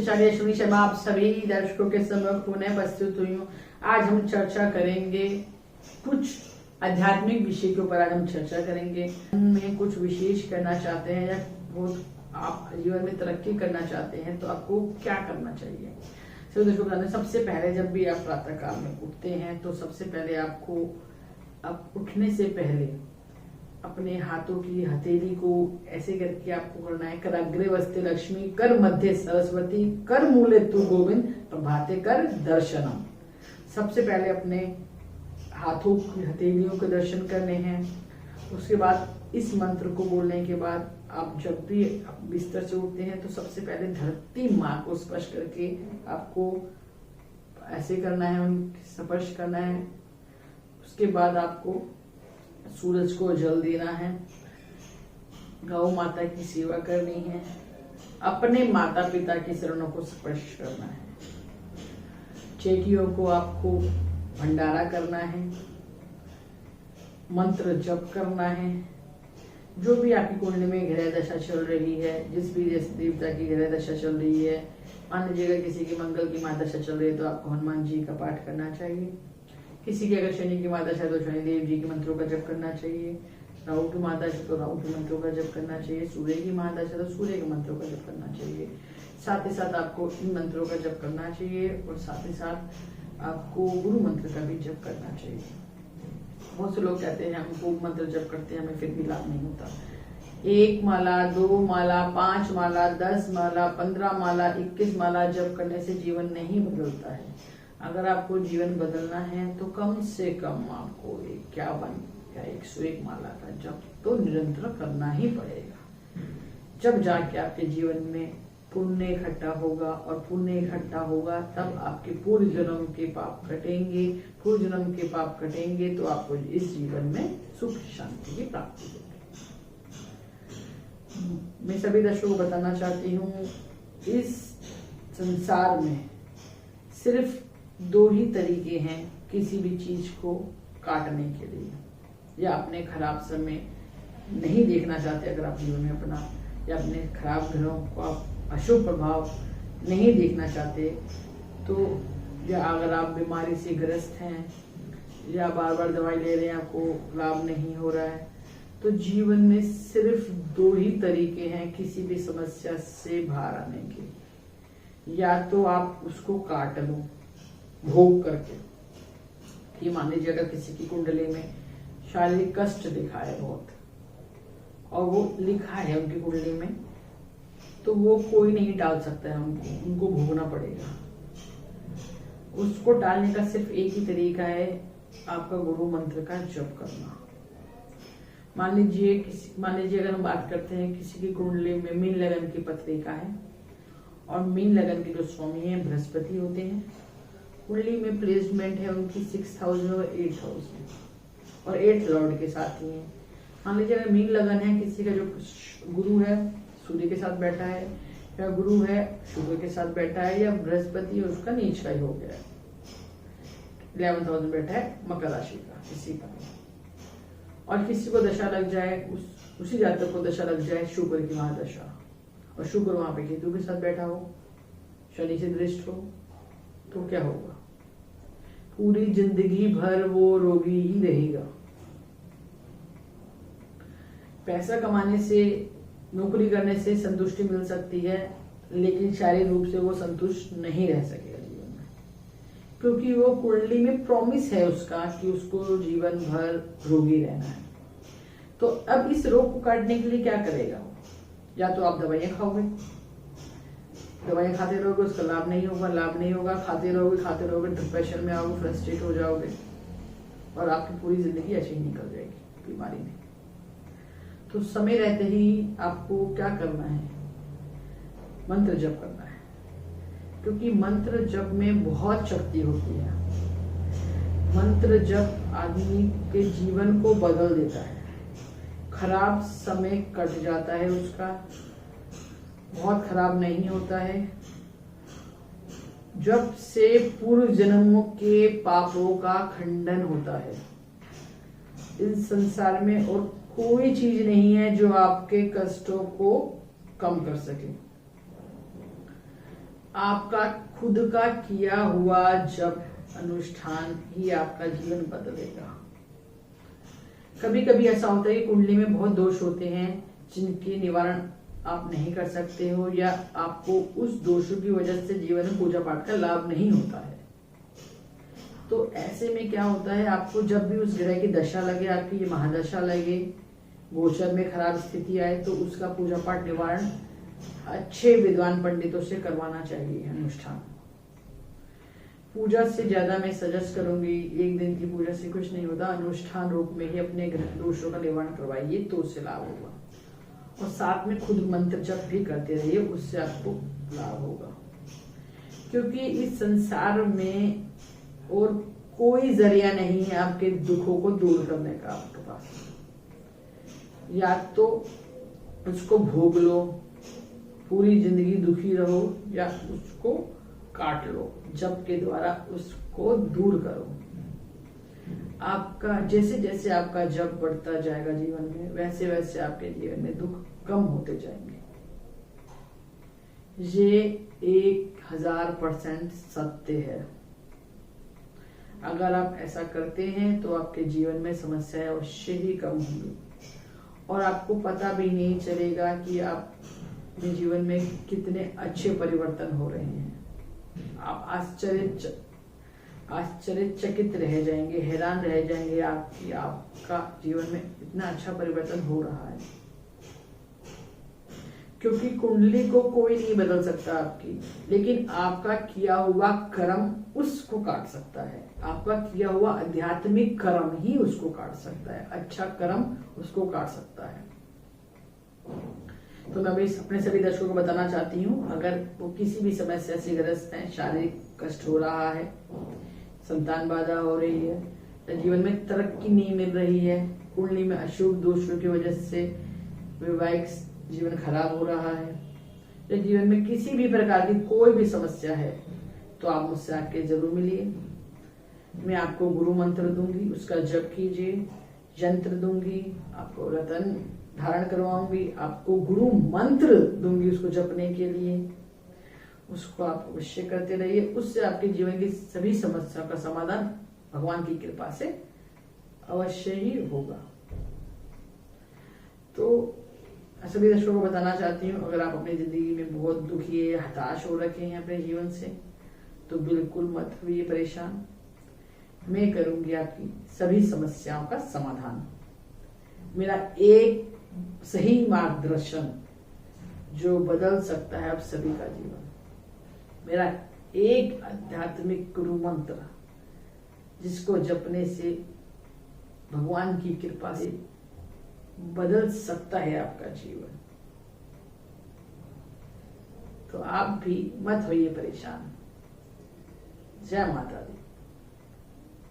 आचार्य अश्विनी शर्मा आप सभी दर्शकों के सम्मुख पुनः प्रस्तुत हुई हूँ। आज हम चर्चा करेंगे कुछ आध्यात्मिक विषय के ऊपर। आज हम चर्चा करेंगे में कुछ विशेष करना चाहते हैं या बहुत आप जीवन में तरक्की करना चाहते हैं तो आपको क्या करना चाहिए। सभी दर्शकों को सबसे पहले जब भी आप प्रातः काल में उठते हैं तो सबसे पहले आपको अब उठने से पहले अपने हाथों की हथेली को ऐसे करके आपको करना है। कर अग्रे वस्ते लक्ष्मी, कर मध्य सरस्वती, कर मूले तू गोविंद, प्रभाते कर दर्शनम। सबसे पहले अपने हाथों की हथेलियों के दर्शन करने हैं। उसके बाद इस मंत्र को बोलने के बाद आप जब भी बिस्तर से उठते हैं तो सबसे पहले धरती माँ को स्पर्श करके आपको ऐसे करना है, स्पर्श करना है। उसके बाद आपको सूरज को जल देना है, गौ माता की सेवा करनी है, अपने माता पिता के चरणों को स्पर्श करना है, चेटियों को आपको भंडारा करना है, मंत्र जप करना है। जो भी आपकी कुंडली में ग्रह दशा चल रही है, जिस भी देवता की ग्रह दशा चल रही है, मान लीजिएगा किसी की मंगल की महादशा चल रही है तो आपको हनुमान जी का पाठ करना चाहिए। किसी की अगर शनि की महादशा है तो शनिदेव जी के मंत्रों का जप करना चाहिए। राहु की महादशा तो राहु के मंत्रों का जप करना चाहिए। सूर्य की महादशा तो सूर्य के मंत्रों का जप करना चाहिए। साथ ही साथ आपको इन मंत्रों का जप करना चाहिए और साथ ही साथ आपको गुरु मंत्र का भी जप करना चाहिए। बहुत से लोग कहते हैं हमको मंत्र जप करते हैं हमें फिर भी लाभ नहीं होता। 1 माला, 2 माला, 5 माला, 10 माला, 15 माला, 21 माला जप करने से जीवन नहीं बदलता है। अगर आपको जीवन बदलना है तो कम से कम आपको 51 या 101 माला का जप तो निरंतर करना ही पड़ेगा। जब जाके आपके जीवन में पुण्य इकट्ठा होगा और पुण्य इकट्ठा होगा तब आपके पूर्व जन्म के पाप कटेंगे। पूर्व जन्म के पाप कटेंगे तो आपको इस जीवन में सुख शांति की प्राप्ति होगी। मैं सभी दर्शकों को बताना चाहती हूँ, इस संसार में सिर्फ 2 ही तरीके हैं किसी भी चीज को काटने के लिए। या अपने खराब समय नहीं देखना चाहते अगर आप जीवन में अपना, या अपने खराब ग्रहों को आप अशुभ प्रभाव नहीं देखना चाहते तो, या अगर आप बीमारी से ग्रस्त हैं या बार बार दवाई ले रहे हैं आपको लाभ नहीं हो रहा है, तो जीवन में सिर्फ 2 ही तरीके हैं किसी भी समस्या से बाहर आने के। या तो आप उसको काट लो भोग करके, कि मान लीजिए अगर किसी की कुंडली में शारीरिक कष्ट लिखा है बहुत और वो लिखा है उनकी कुंडली में, तो वो कोई नहीं टाल सकता है, उनको भोगना पड़ेगा। उसको टालने का सिर्फ एक ही तरीका है, आपका गुरु मंत्र का जप करना। मान लीजिए अगर हम बात करते हैं किसी की कुंडली में मीन लगन की पत्रिका है और मीन लगन के जो स्वामी है बृहस्पति होते हैं, कुंडली में प्लेसमेंट है उनकी 6000 और 8000 और 8 लॉर्ड के साथ ही है। मान लीजिए अगर मीन लगन है, किसी का जो गुरु है सूर्य के साथ बैठा है, या गुरु है शुक्र के साथ बैठा है, या बृहस्पति उसका नीच का ही हो गया है, 11,000 बैठा है मकर राशि का किसी का, और किसी को दशा लग जाए, उसी जातक को दशा लग जाए शुक्र की महादशा और शुक्र वहां पे केतु के साथ बैठा हो, शनि से दृष्ट हो, तो क्या होगा? पूरी जिंदगी भर वो रोगी ही रहेगा। पैसा कमाने से, नौकरी करने से संतुष्टि मिल सकती है, लेकिन शारीरिक रूप से वो संतुष्ट नहीं रह सकेगा जीवन में, क्योंकि वो कुंडली में प्रॉमिस है उसका कि उसको जीवन भर रोगी रहना है। तो अब इस रोग को काटने के लिए क्या करेगा? या तो आप दवाइयां खाओगे, दवाइयां खाते रहोगे, उसका लाभ नहीं होगा, खाते रहोगे, डिप्रेशन में आओगे, फ्रस्ट्रेट हो जाओगे और आपकी पूरी जिंदगी ऐसे ही निकल जाएगी बीमारी में। तो समय रहते ही आपको क्या करना है? मंत्र जप करना है, क्योंकि मंत्र जप में बहुत शक्ति होती है। मंत्र जप आदमी के जीवन को बदल देता है, खराब समय कट जाता है उसका, बहुत खराब नहीं होता है। जब से पूर्व जन्मों के पापों का खंडन होता है। इस संसार में और कोई चीज नहीं है जो आपके कष्टों को कम कर सके। आपका खुद का किया हुआ जप अनुष्ठान ही आपका जीवन बदलेगा। कभी कभी ऐसा होता है कि कुंडली में बहुत दोष होते हैं जिनके निवारण आप नहीं कर सकते हो, या आपको उस दोषों की वजह से जीवन में पूजा पाठ का लाभ नहीं होता है। तो ऐसे में क्या होता है, आपको जब भी उस ग्रह की दशा लगे, आपकी ये महादशा लगे, गोचर में खराब स्थिति आए, तो उसका पूजा पाठ निवारण अच्छे विद्वान पंडितों से करवाना चाहिए। अनुष्ठान पूजा से ज्यादा मैं सजेस्ट करूंगी, एक दिन की पूजा से कुछ नहीं होता, अनुष्ठान रूप में ही अपने ग्रह दोषों का निवारण करवाइए तो उससे लाभ होगा। और साथ में खुद मंत्र जप भी करते रहिए, उससे आपको लाभ होगा। क्योंकि इस संसार में और कोई जरिया नहीं है आपके दुखों को दूर करने का आपके पास। या तो उसको भोग लो, पूरी जिंदगी दुखी रहो, या उसको काट लो, जप के द्वारा उसको दूर करो। आपका जैसे जैसे आपका जप बढ़ता जाएगा जीवन में, वैसे वैसे आपके जीवन में दुख कम होते जाएंगे। ये 1000% सत्य है। अगर आप ऐसा करते हैं तो आपके जीवन में समस्याएं अवश्य ही कम होंगी, और आपको पता भी नहीं चलेगा कि आप अपने जीवन में कितने अच्छे परिवर्तन हो रहे हैं। आप आश्चर्यचकित रह जाएंगे, हैरान रह जाएंगे आपका जीवन में इतना अच्छा परिवर्तन हो रहा है। क्योंकि कुंडली को कोई नहीं बदल सकता आपकी, लेकिन आपका किया हुआ कर्म उसको काट सकता है। आपका किया हुआ आध्यात्मिक कर्म ही उसको काट सकता है, अच्छा कर्म उसको काट सकता है। तो मैं भी अपने सभी दर्शकों को बताना चाहती हूँ, अगर वो किसी भी समस्या से ग्रस्त हैं, शारीरिक कष्ट हो रहा है, संतान बाधा हो रही है, जीवन में तरक्की नहीं मिल रही है, कुंडली में अशुभ दोषों की वजह से वैवाहिक जीवन खराब हो रहा है, या जीवन में किसी भी प्रकार की कोई भी समस्या है, तो आप मुझसे आके जरूर मिलिए। मैं आपको गुरु मंत्र दूंगी, उसका जप कीजिए। यंत्र दूंगी, आपको रतन धारण करवाऊंगी, आपको गुरु मंत्र दूंगी उसको जपने के लिए। उसको आप अवश्य करते रहिए, उससे आपके जीवन की सभी समस्याओं का समाधान भगवान की कृपा से अवश्य ही होगा। तो सभी दर्शकों को बताना चाहती हूँ, अगर आप अपनी जिंदगी में बहुत दुखी है, हताश हो रखे हैं अपने जीवन से, तो बिल्कुल मत होइए परेशान। मैं करूंगी आपकी सभी समस्याओं का समाधान। मेरा एक सही मार्गदर्शन जो बदल सकता है आप सभी का जीवन, मेरा एक आध्यात्मिक गुरु मंत्र जिसको जपने से भगवान की कृपा से बदल सकता है आपका जीवन। तो आप भी मत होइए परेशान। जय माता दी।